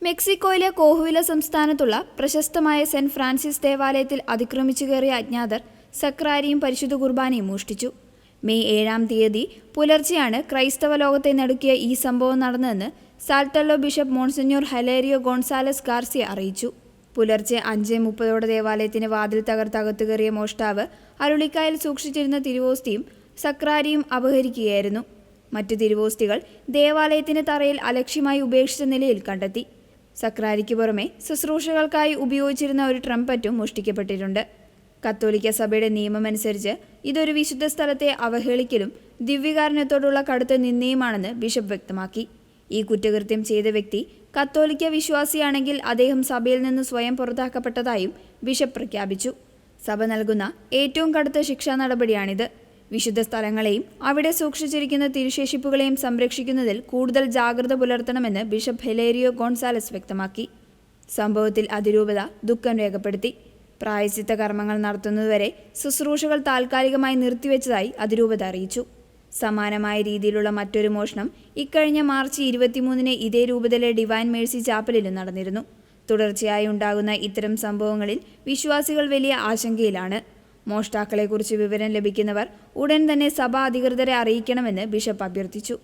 മെക്സിക്കോയിലെ കോഹുവില സംസ്ഥാനത്തുള്ള പ്രശസ്തമായ saint Francis ദേവാലയത്തിൽ അതിക്രമിച്ചു കയറിയ അജ്ഞാതർ സക്രാരിയും പരിശുദ്ധ കുർബാനയും മോഷ്ടിച്ചു. മെയ് 7-ാം തീയതി പുലർച്ചെയാണ് ക്രൈസ്തവ ലോകത്തെ നടുക്കിയ ഈ സംഭവം നടന്നതെന്ന് സാൽട്ടല്ലോ ബിഷപ്പ് മോൺസിഞ്ഞോർ ഹലേരിയോ ഗോൺസാലസ് ഗാർസിയ അറിയിച്ചു. പുലർച്ചെ 5:30 ദേവാലയത്തിന് വാതിൽ തകർത്തകത്തു കയറിയ മോഷ്ടാവ് അരുളിക്കായിൽ സൂക്ഷിച്ചിരുന്ന തിരുവോസ്തിയും സക്രാരിയും അപഹരിക്കുകയായിരുന്നു. മറ്റു തിരുവോസ്തികൾ ദേവാലയത്തിന് തറയിൽ അലക്ഷ്യമായി ഉപേക്ഷിച്ച നിലയിൽ കണ്ടെത്തി. സക്രാരിക്ക് പുറമെ ശുശ്രൂഷകൾക്കായി ഉപയോഗിച്ചിരുന്ന ഒരു ട്രംപറ്റും മോഷ്ടിക്കപ്പെട്ടിട്ടുണ്ട്. കത്തോലിക്ക സഭയുടെ നിയമമനുസരിച്ച് ഇതൊരു വിശുദ്ധ സ്ഥലത്തെ അവഹേളിക്കലും ദിവ്യകാരുണ്യത്തോടുള്ള കടുത്ത നിന്ദയുമാണെന്ന് ബിഷപ്പ് വ്യക്തമാക്കി. ഈ കുറ്റകൃത്യം ചെയ്ത വ്യക്തി കത്തോലിക്ക വിശ്വാസിയാണെങ്കിൽ അദ്ദേഹം സഭയിൽ നിന്ന് സ്വയം പുറത്താക്കപ്പെട്ടതായും ബിഷപ്പ് പ്രഖ്യാപിച്ചു. സഭ നൽകുന്ന ഏറ്റവും കടുത്ത ശിക്ഷാ നടപടിയാണിത്. വിശുദ്ധ സ്ഥലങ്ങളെയും അവിടെ സൂക്ഷിച്ചിരിക്കുന്ന തിരുശേഷിപ്പുകളെയും സംരക്ഷിക്കുന്നതിൽ കൂടുതൽ ജാഗ്രത പുലർത്തണമെന്ന് ബിഷപ്പ് ഹലേരിയോ ഗോൺസാലസ് വ്യക്തമാക്കി. സംഭവത്തിൽ അതിരൂപത ദുഃഖം രേഖപ്പെടുത്തി. പ്രായശ്ചിത്ത കർമ്മങ്ങൾ നടത്തുന്നതുവരെ ശുശ്രൂഷകൾ താൽക്കാലികമായി നിർത്തിവെച്ചതായി അതിരൂപത അറിയിച്ചു. സമാനമായ രീതിയിലുള്ള മറ്റൊരു മോഷണം ഇക്കഴിഞ്ഞ മാർച്ച് 23-ന് ഇതേ രൂപതയിലെ ഡിവൈൻ മേഴ്സി ചാപ്പലിലും നടന്നിരുന്നു. തുടർച്ചയായി ഉണ്ടാകുന്ന ഇത്തരം സംഭവങ്ങളിൽ വിശ്വാസികൾ വലിയ ആശങ്കയിലാണ്. മോഷ്ടാക്കളെക്കുറിച്ച് വിവരം ലഭിക്കുന്നവർ ഉടൻ തന്നെ സഭാ അധികൃതരെ അറിയിക്കണമെന്ന് ബിഷപ്പ് അഭ്യർത്ഥിച്ചു.